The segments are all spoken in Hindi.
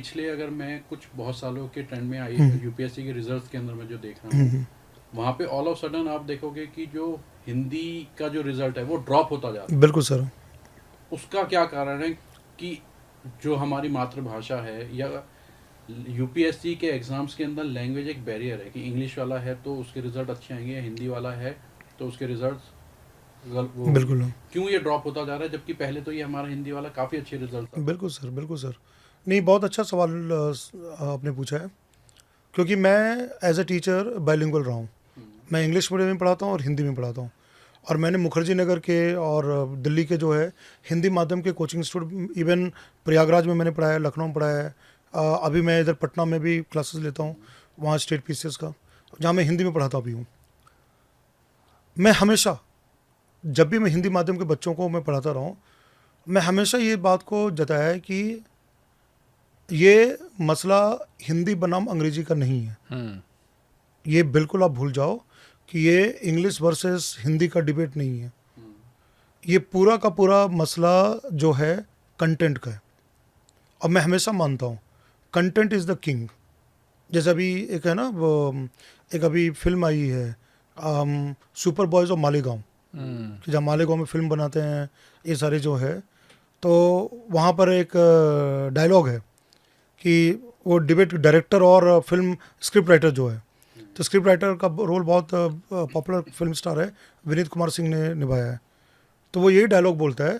पिछले अगर मैं कुछ बहुत सालों के ट्रेंड में आई हम्म, यूपीएससी के रिजल्ट्स के अंदर मैं जो देख रहा हूँ, हम्म, वहाँ पे ऑल ऑफ सडन आप देखोगे कि जो हिंदी का जो रिजल्ट है वो ड्रॉप होता जा रहा है। बिल्कुल सर। उसका क्या कारण है कि जो हमारी मातृभाषा है या यूपीएससी के एग्जाम्स के अंदर लैंग्वेज एक बैरियर है कि इंग्लिश वाला है तो उसके रिजल्ट अच्छे आएंगे, या हिंदी वाला है तो उसके रिजल्ट वो होंगे। बिल्कुल क्यों ये ड्रॉप होता जा रहा है जबकि पहले तो ये हमारा हिंदी वाला काफ़ी अच्छे रिजल्ट था। बिल्कुल सर, बिल्कुल सर। नहीं, बहुत अच्छा सवाल आपने पूछा है। क्योंकि मैं एज ए टीचर बाइलिंगुअल रहा हूँ। मैं इंग्लिश मीडियम में पढ़ाता हूँ और हिंदी में पढ़ाता हूँ। और मैंने मुखर्जी नगर के और दिल्ली के जो है हिंदी माध्यम के कोचिंग इंस्टीट्यूट, इवन प्रयागराज में मैंने पढ़ाया है, लखनऊ में पढ़ाया है। अभी मैं इधर पटना में भी क्लासेस लेता हूँ, वहाँ स्टेट पीसीएस का, जहाँ मैं हिंदी में पढ़ाता भी हूँ। मैं हमेशा, जब भी मैं हिंदी माध्यम के बच्चों को मैं पढ़ाता रहा हूँ, मैं हमेशा ये बात को जताया है कि ये मसला हिंदी बनाम अंग्रेजी का नहीं है। ये बिल्कुल आप भूल जाओ कि ये इंग्लिश वर्सेस हिंदी का डिबेट नहीं है। ये पूरा का पूरा मसला जो है कंटेंट का है। और मैं हमेशा मानता हूँ कंटेंट इज़ द किंग। जैसे अभी एक है ना वो, एक अभी फिल्म आई है सुपर बॉयज़ ऑफ मालेगांव, कि जहाँ मालेगांव में फिल्म बनाते हैं ये सारे जो है। तो वहाँ पर एक डायलॉग है कि वो डिबेट डायरेक्टर और फिल्म स्क्रिप्ट राइटर जो है, तो स्क्रिप्ट राइटर का रोल बहुत पॉपुलर फिल्म स्टार है, विनीत कुमार सिंह ने निभाया है। तो वो यही डायलॉग बोलता है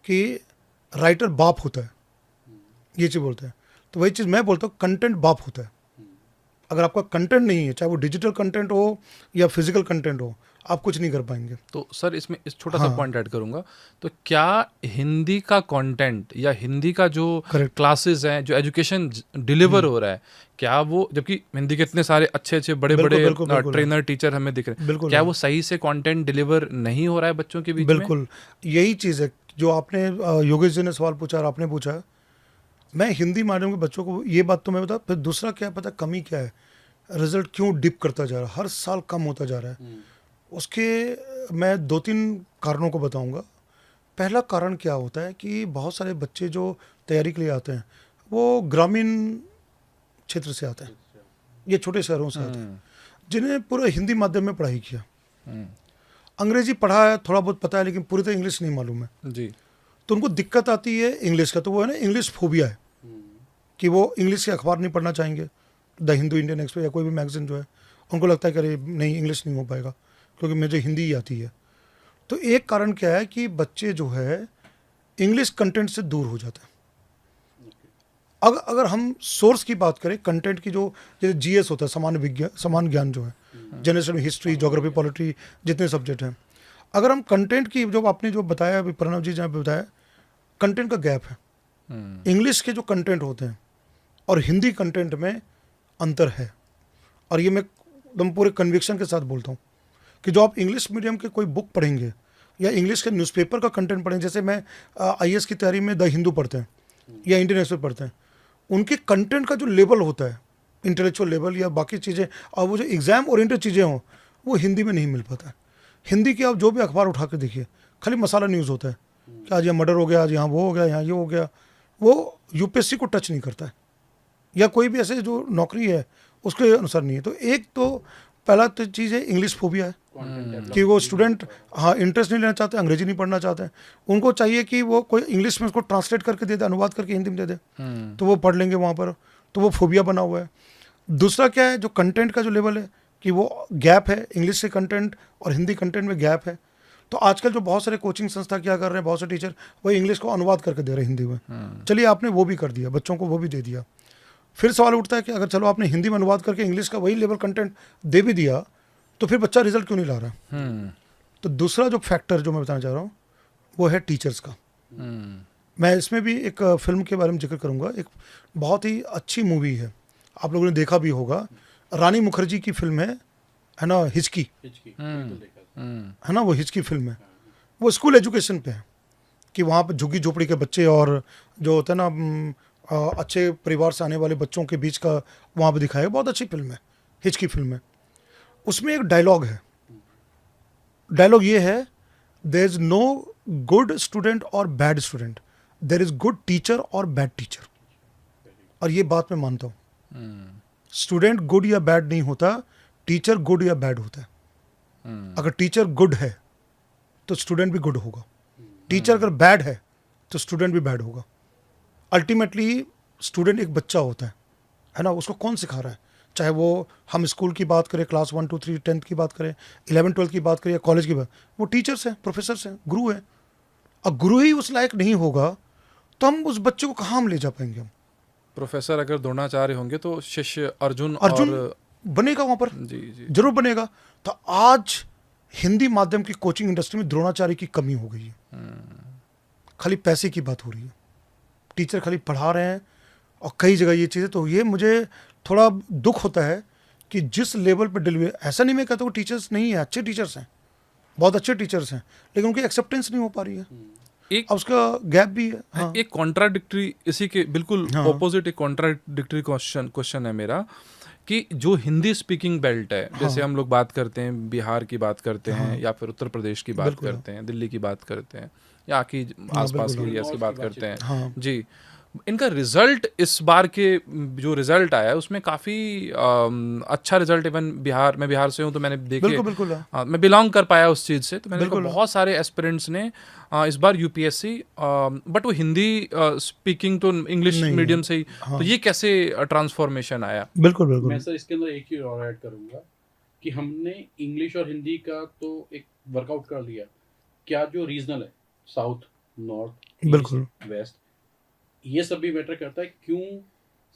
कि राइटर बाप होता है, ये चीज़ बोलता है। तो वही चीज़ मैं बोलता हूँ, कंटेंट बाप होता है। अगर आपका कंटेंट नहीं है, चाहे वो डिजिटल कंटेंट हो या फिजिकल कंटेंट हो, आप कुछ नहीं कर पाएंगे। तो सर इसमें इस छोटा सा हाँ, पॉइंट ऐड करूंगा। तो क्या हिंदी का कंटेंट या हिंदी का जो करेक्ट। क्लासेस हैं, जो एजुकेशन डिलीवर हो रहा है, क्या वो, जबकि हिंदी के इतने सारे अच्छे अच्छे बड़े बिल्कुल बड़े बिल्कुल बिल्कुल है, ट्रेनर टीचर हमें दिख रहे हैं, बिल्कुल क्या है, वो सही से कंटेंट डिलीवर नहीं हो रहा है बच्चों के बीच में? बिल्कुल। यही चीज़ है जो आपने योगेश जी ने सवाल पूछा और आपने पूछा। मैं हिंदी माध्यम के बच्चों को ये बात तो मैं बता, फिर दूसरा क्या पता कमी क्या है, रिजल्ट क्यों डिप करता जा रहा है, हर साल कम होता जा रहा है। उसके मैं दो तीन कारणों को बताऊंगा। पहला कारण क्या होता है कि बहुत सारे बच्चे जो तैयारी के लिए आते हैं वो ग्रामीण क्षेत्र से आते हैं, ये छोटे शहरों से आते हैं, जिन्हें पूरा हिंदी माध्यम में पढ़ाई किया, अंग्रेजी पढ़ा है, थोड़ा बहुत पता है, लेकिन पूरी तरह इंग्लिश नहीं मालूम है। जी। तो उनको दिक्कत आती है इंग्लिश का। तो वो है ना, इंग्लिश फोबिया है कि वो इंग्लिश के अखबार नहीं पढ़ना चाहेंगे, द हिंदू, इंडियन एक्सप्रेस या कोई भी मैगजीन जो है। उनको लगता है कि अरे नहीं, इंग्लिश नहीं हो पाएगा क्योंकि मुझे हिंदी ही आती है। तो एक कारण क्या है कि बच्चे जो है इंग्लिश कंटेंट से दूर हो जाते हैं। अगर हम सोर्स की बात करें कंटेंट की, जो जैसे जीएस होता है, सामान्य विज्ञान, सामान्य ज्ञान जो है, जनरल हिस्ट्री, ज्योग्राफी, पॉलिटी, जितने सब्जेक्ट हैं, अगर हम कंटेंट की, जो आपने जो बताया अभी प्रणव जी जहाँ बताया, कंटेंट का गैप है। इंग्लिश के जो कंटेंट होते हैं और हिंदी कंटेंट में अंतर है। और ये मैं एकदम पूरे कन्विक्शन के साथ बोलता हूँ कि जो आप इंग्लिश मीडियम के कोई बुक पढ़ेंगे या इंग्लिश के न्यूज़पेपर का कंटेंट पढ़ेंगे, जैसे मैं आईएएस की तैयारी में द हिंदू पढ़ते हैं या इंडियन एक्सप्रेस पढ़ते हैं, उनके कंटेंट का जो लेवल होता है, इंटेलेक्चुअल लेवल या बाकी चीज़ें, और वो जो एग्ज़ाम ओरिएंटेड चीज़ें हों, वो हिंदी में नहीं मिल पाता है। हिंदी की आप जो भी अखबार उठा कर देखिए, खाली मसाला न्यूज़ होता है कि आज यहाँ मर्डर हो गया, आज यहाँ वो हो गया, यहाँ ये हो गया। वो यूपीएससी को टच नहीं करता है, या कोई भी ऐसे जो नौकरी है उसके अनुसार नहीं है। तो एक तो पहला तो चीज़ है इंग्लिश फोबिया है कि वो स्टूडेंट, हाँ, इंटरेस्ट नहीं लेना चाहते, अंग्रेजी नहीं पढ़ना चाहते हैं। उनको चाहिए कि वो कोई इंग्लिश में उसको ट्रांसलेट करके दे दे, अनुवाद करके हिंदी में दे दे, तो वो पढ़ लेंगे वहाँ पर। तो वो फोबिया बना हुआ है। दूसरा क्या है, जो कंटेंट का जो लेवल है कि वो गैप है, इंग्लिश से कंटेंट और हिंदी कंटेंट में गैप है। तो आजकल जो बहुत सारे कोचिंग संस्था क्या कर रहे हैं, बहुत से टीचर वही इंग्लिश को अनुवाद करके दे रहे हैं हिंदी में। चलिए, आपने वो भी कर दिया, बच्चों को वो भी दे दिया। फिर सवाल उठता है कि अगर चलो आपने हिंदी में अनुवाद करके इंग्लिश का वही लेवल कंटेंट दे भी दिया, तो फिर बच्चा रिजल्ट क्यों नहीं ला रहा? तो दूसरा जो फैक्टर जो मैं बताना चाह रहा हूँ वो है टीचर्स का। मैं इसमें भी एक फिल्म के बारे में जिक्र करूँगा। एक बहुत ही अच्छी मूवी है, आप लोगों ने देखा भी होगा, रानी मुखर्जी की फिल्म है ना, हिचकी, है ना, वो हिचकी फिल्म है। वो स्कूल एजुकेशन पे है कि वहाँ पर झुग्गी झोपड़ी के बच्चे और जो होता है ना अच्छे परिवार से आने वाले बच्चों के बीच का वहाँ पर दिखाया। बहुत अच्छी फिल्म है, हिचकी फिल्म है। उसमें एक डायलॉग है, डायलॉग ये है, there is no good student और bad student, there is good teacher और बैड टीचर। और ये बात मैं मानता हूँ, हम्म, स्टूडेंट गुड या बैड नहीं होता, टीचर गुड या बैड होता है। अगर टीचर गुड है तो स्टूडेंट भी गुड होगा, टीचर अगर बैड है तो स्टूडेंट भी बैड होगा। अल्टीमेटली स्टूडेंट एक बच्चा होता है ना, उसको कौन सिखा रहा है, चाहे वो हम स्कूल की बात करें, क्लास 1 2 3 10th की बात करें, 11 12 की बात करें या कॉलेज की बात, वो टीचर्स हैं, प्रोफेसर्स हैं, गुरु हैं। और गुरु ही उस लायक नहीं होगा तो हम उस बच्चे को कहाँ हम ले जा पाएंगे हम। प्रोफेसर अगर द्रोणाचार्य होंगे तो शिष्य अर्जुन अर्जुन और बनेगा वहाँ पर, जी जी जरूर बनेगा। तो आज हिंदी माध्यम की कोचिंग इंडस्ट्री में द्रोणाचार्य की कमी हो गई है। खाली पैसे की बात हो रही है, टीचर खाली पढ़ा रहे हैं और कई जगह ये चीज़ें, तो ये मुझे थोड़ा दुख होता है कि जिस लेवल पर डिलीवरी, ऐसा नहीं मैं कहता हूँ टीचर्स नहीं है, अच्छे टीचर्स हैं, बहुत अच्छे टीचर्स हैं, लेकिन उनकी एक्सेप्टेंस नहीं हो पा रही है। एक अब उसका गैप भी है। हाँ, एक कॉन्ट्राडिक्टरी, इसी के बिल्कुल हाँ। ऑपोजिट एक कॉन्ट्राडिक्टरी क्वेश्चन है मेरा, कि जो हिंदी स्पीकिंग बेल्ट है, जैसे हम लोग बात करते हैं बिहार की बात करते हैं, या फिर उत्तर प्रदेश की बात बिल्कुल। करते हैं, दिल्ली की बात करते हैं, या की आसपास बिल्कुल। के एरियाज की नॉर्थ बात की करते हैं, हाँ, जी, इनका रिजल्ट इस बार के जो रिजल्ट आया है उसमें काफ़ी अच्छा रिजल्ट, इवन बिहार, मैं बिहार से हूँ तो मैंने देखे, बिल्कुल बिल्कुल। मैं बिलोंग कर पाया उस चीज़ से, तो मैंने देखा बिल्कुल। बहुत सारे एस्पिरेंट्स ने इस बार यूपीएससी, बट वो हिंदी स्पीकिंग तो इंग्लिश नहीं है। मीडियम से ही, हाँ। तो ये कैसे ट्रांसफॉर्मेशन आया? बिल्कुल मैं बिल्कुल। सर इसके अंदर एक चीज और ऐड करूंगा कि हमने इंग्लिश और हिंदी का तो एक वर्कआउट कर लिया, क्या जो रीजनल है, साउथ, नॉर्थ, बिल्कुल। वेस्ट, ये सब भी मैटर करता है। क्यों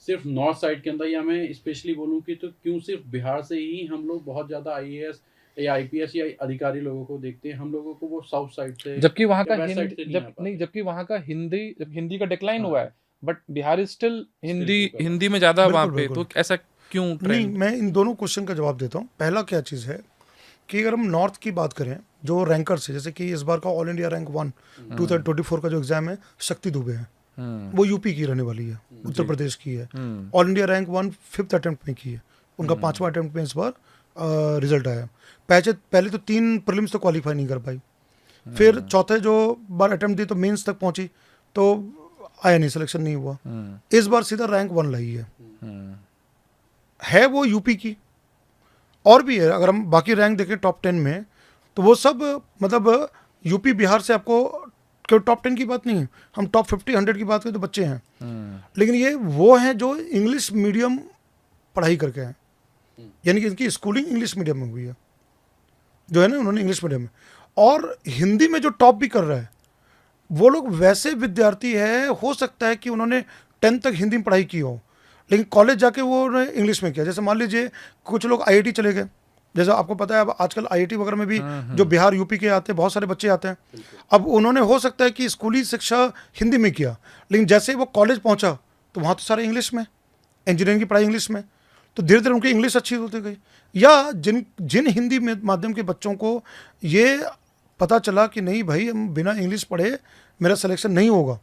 सिर्फ नॉर्थ साइड के अंदर, या मैं स्पेशली बोलूँ कि तो क्यों सिर्फ बिहार से ही हम लोग बहुत ज़्यादा आईएएस या आईपीएस या अधिकारी लोगों को देखते हैं, हम लोगों को वो साउथ साइड से, जबकि वहाँ का या west side से नहीं आ पाते। जबकि वहाँ का हिंदी का डिक्लाइन हाँ। हुआ है, but Bihar is still Hindi ऊपर है। हिंदी में ज़्यादा वहाँ बिल्कुल, पे, तो बिल्कुल। ऐसा क्यों नहीं, ट्रेंड? मैं इन दोनों क्वेश्चन का जवाब देता हूँ। पहला क्या चीज़ है कि अगर हम नॉर्थ की बात करें, जो रैंकर्स है, जैसे कि इस बार का ऑल इंडिया रैंक 1 2024 का जो एग्जाम है, शक्ति दुबे है, वो यूपी की रहने वाली है, उत्तर प्रदेश की है। All India rank 1 5th attempt में की है, उनका 5वां अटेम्प्ट में इस बार रिजल्ट आया। पहले तो 3 प्रीलिम्स तो क्वालिफाई नहीं कर पाई, फिर चौथे जो बार अटेम्प्ट दी तो मेंस तक पहुंची, तो आया नहीं, सिलेक्शन नहीं हुआ। इस बार सीधा रैंक 1 लाई है वो यूपी की। और भी है, अगर हम बाकी रैंक देखें टॉप 10 में, तो वो सब मतलब यूपी बिहार से आपको, क्यों टॉप 10 की बात नहीं है, हम टॉप 50 100 की बात करें तो बच्चे हैं। लेकिन ये वो हैं जो इंग्लिश मीडियम पढ़ाई करके हैं, यानी कि इनकी स्कूलिंग इंग्लिश मीडियम में हुई है, जो है ना, उन्होंने इंग्लिश मीडियम में। और हिंदी में जो टॉप भी कर रहा है, वो लोग वैसे विद्यार्थी है, हो सकता है कि उन्होंने 10th तक हिंदी में पढ़ाई की हो, लेकिन कॉलेज जाके वो इंग्लिश में किया। जैसे मान लीजिए कुछ लोग आईआईटी चले गए, जैसे आपको पता है अब आजकल आईआईटी वगैरह में भी जो बिहार यूपी के आते हैं, बहुत सारे बच्चे आते हैं। अब उन्होंने हो सकता है कि स्कूली शिक्षा हिंदी में किया, लेकिन जैसे ही वो कॉलेज पहुंचा तो वहाँ तो सारे इंग्लिश में, इंजीनियरिंग की पढ़ाई इंग्लिश में, तो धीरे धीरे उनकी इंग्लिश अच्छी होती गई। या जिन हिंदी माध्यम के बच्चों को ये पता चला कि नहीं भाई, हम बिना इंग्लिश पढ़े मेरा सिलेक्शन नहीं होगा,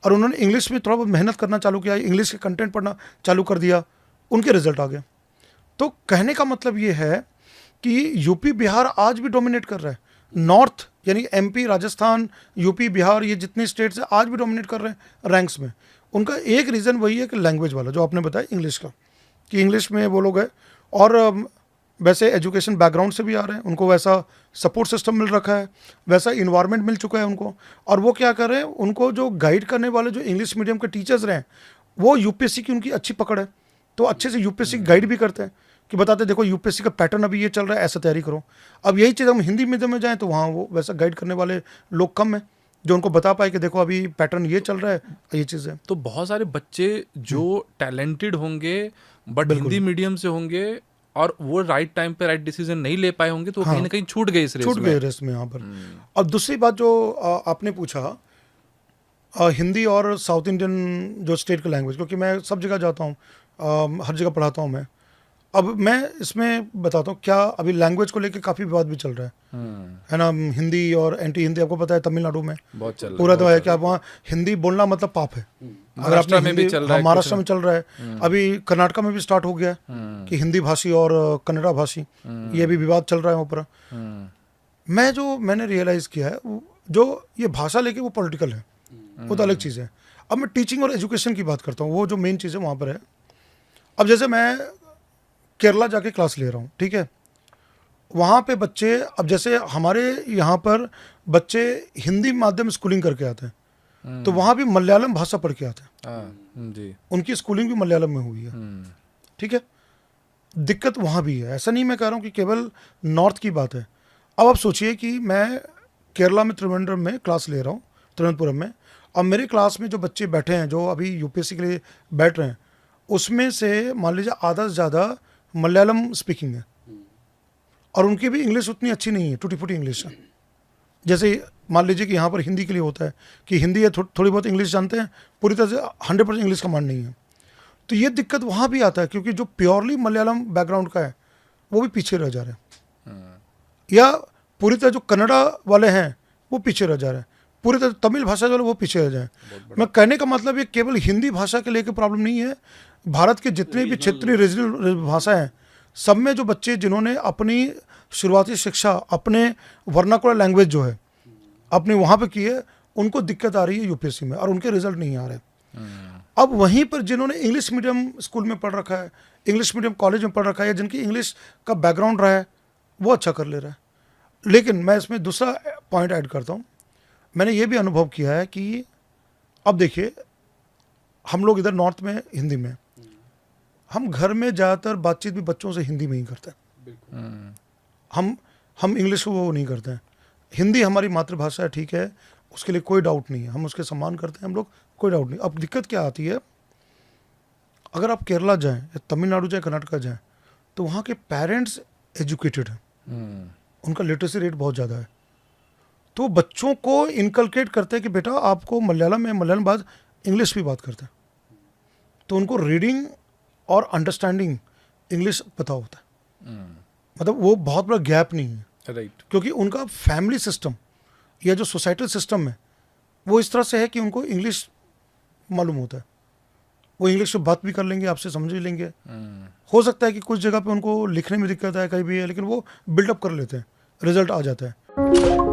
और उन्होंने इंग्लिश में थोड़ा बहुत मेहनत करना चालू किया, इंग्लिश के कंटेंट पढ़ना चालू कर दिया, उनके रिजल्ट आ गए। तो कहने का मतलब ये है कि यूपी बिहार आज भी डोमिनेट कर रहा है। नॉर्थ यानी एमपी, राजस्थान, यूपी, बिहार, ये जितने स्टेट्स हैं आज भी डोमिनेट कर रहे हैं रैंक्स में। उनका एक रीज़न वही है कि लैंग्वेज वाला, जो आपने बताया इंग्लिश का, कि इंग्लिश में वो लोग हैं, और वैसे एजुकेशन बैकग्राउंड से भी आ रहे हैं, उनको वैसा सपोर्ट सिस्टम मिल रखा है, वैसा इन्वायरमेंट मिल चुका है उनको। और वो क्या कर रहे हैं, उनको जो गाइड करने वाले जो इंग्लिश मीडियम के टीचर्स रहे हैं, वो यूपीएससी की उनकी अच्छी पकड़ है, तो अच्छे से यूपीएससी की गाइड भी करते हैं, कि बताते देखो यूपीएससी का पैटर्न अभी ये चल रहा है, ऐसा तैयारी करो। अब यही चीज़ हम हिंदी मीडियम में जाएँ तो वहाँ वो वैसा गाइड करने वाले लोग कम हैं, जो उनको बता पाए कि देखो अभी पैटर्न ये चल रहा है, ये चीज़ है। तो बहुत सारे बच्चे जो टैलेंटेड होंगे बट हिंदी मीडियम से होंगे, और वो राइट टाइम पे राइट डिसीजन नहीं ले पाए होंगे, तो कहीं ना कहीं छूट गए इस रेस में। छूट गए रेस में यहाँ पर। और दूसरी बात जो आपने पूछा, हिंदी और साउथ इंडियन जो स्टेट का लैंग्वेज, क्योंकि मैं सब जगह जाता हूँ, हर जगह पढ़ाता हूँ मैं। अब मैं इसमें बताता हूँ, क्या अभी लैंग्वेज को लेकर काफ़ी विवाद भी चल रहा है ना, हिंदी और एंटी हिंदी, आपको पता है तमिलनाडु में बहुत चल पूरा तो है कि आप वहाँ हिंदी बोलना मतलब पाप है। अगर आपने में भी चल रहा है, महाराष्ट्र में चल रहा है, अभी कर्नाटक में भी स्टार्ट हो गया कि हिंदी भाषी और कन्नड़ा भाषी, ये भी विवाद चल रहा है ऊपर। मैंने रियलाइज़ किया है, जो ये भाषा लेके वो पॉलिटिकल है, वो तो अलग चीज़ है। अब मैं टीचिंग और एजुकेशन की बात करता हूँ, वो जो मेन चीज़ है वहाँ पर है। अब जैसे मैं केरला जाके क्लास ले रहा हूँ, ठीक है, वहाँ पे बच्चे, अब जैसे हमारे यहाँ पर बच्चे हिंदी माध्यम स्कूलिंग करके आते हैं, तो वहाँ भी मलयालम भाषा पढ़ के आते हैं। जी। उनकी स्कूलिंग भी मलयालम में हुई है, ठीक है। दिक्कत वहाँ भी है, ऐसा नहीं मैं कह रहा हूँ कि केवल नॉर्थ की बात है। अब आप सोचिए कि मैं केरला में त्रिवेंद्रम में क्लास ले रहा हूँ, तिरुवनंतपुरम में, अब मेरे क्लास में जो बच्चे बैठे हैं, जो अभी यूपीएससी के लिए बैठ रहे हैं, उसमें से मान लीजिए आधा से ज़्यादा मलयालम स्पीकिंग है, और उनकी भी इंग्लिश उतनी अच्छी नहीं है, टूटी फूटी इंग्लिश है। जैसे मान लीजिए कि यहाँ पर हिंदी के लिए होता है कि हिंदी है, थोड़ी बहुत इंग्लिश जानते हैं, पूरी तरह से 100% इंग्लिश कमांड नहीं है। तो ये दिक्कत वहाँ भी आता है, क्योंकि जो प्योरली मलयालम बैकग्राउंड का है वो भी पीछे रह जा रहे हैं, या पूरी तरह जो कन्नड़ा वाले हैं वो पीछे रह जा रहे हैं, पूरी तरह तमिल भाषा वाले वो पीछे रह जाए। मैं कहने का मतलब ये केवल हिंदी भाषा के लेकर प्रॉब्लम नहीं है, भारत के जितने भी क्षेत्रीय रीजनल भाषा हैं, सब में जो बच्चे जिन्होंने अपनी शुरुआती शिक्षा अपने वर्नाकुलर लैंग्वेज जो है अपने वहाँ पे की है, उनको दिक्कत आ रही है यूपीएससी में, और उनके रिजल्ट नहीं आ रहे। अब वहीं पर जिन्होंने इंग्लिश मीडियम स्कूल में पढ़ रखा है, इंग्लिश मीडियम कॉलेज में पढ़ रखा है, या जिनकी इंग्लिश का बैकग्राउंड रहा है, वो अच्छा कर ले रहा है। लेकिन मैं इसमें दूसरा पॉइंट ऐड करता हूँ। मैंने ये भी अनुभव किया है कि अब देखिए, हम लोग इधर नॉर्थ में हिंदी में, हम घर में ज़्यादातर बातचीत भी बच्चों से हिंदी में ही करते हैं। हम इंग्लिश को वो नहीं करते हैं। हिंदी हमारी मातृभाषा है, ठीक है, उसके लिए कोई डाउट नहीं है, हम उसके सम्मान करते हैं हम लोग, कोई डाउट नहीं। अब दिक्कत क्या आती है, अगर आप केरला जाएं या तमिलनाडु जाएं, कर्नाटका जाएं, तो वहाँ के पेरेंट्स एजुकेटेड हैं, उनका लिटरेसी रेट बहुत ज़्यादा है, तो बच्चों को इनकलकेट करते हैं कि बेटा आपको मलयालम में मलयालम बाद इंग्लिश भी बात करते हैं, तो उनको रीडिंग और अंडरस्टैंडिंग इंग्लिश पता होता है। मतलब वो बहुत बड़ा गैप नहीं है, राइट। क्योंकि उनका फैमिली सिस्टम या जो सोसाइटल सिस्टम है वो इस तरह से है कि उनको इंग्लिश मालूम होता है, वो इंग्लिश में बात भी कर लेंगे, आपसे समझ भी लेंगे। हो सकता है कि कुछ जगह पे उनको लिखने में दिक्कत है, कहीं भी है, लेकिन वो बिल्डअप कर लेते हैं, रिजल्ट आ जाता है।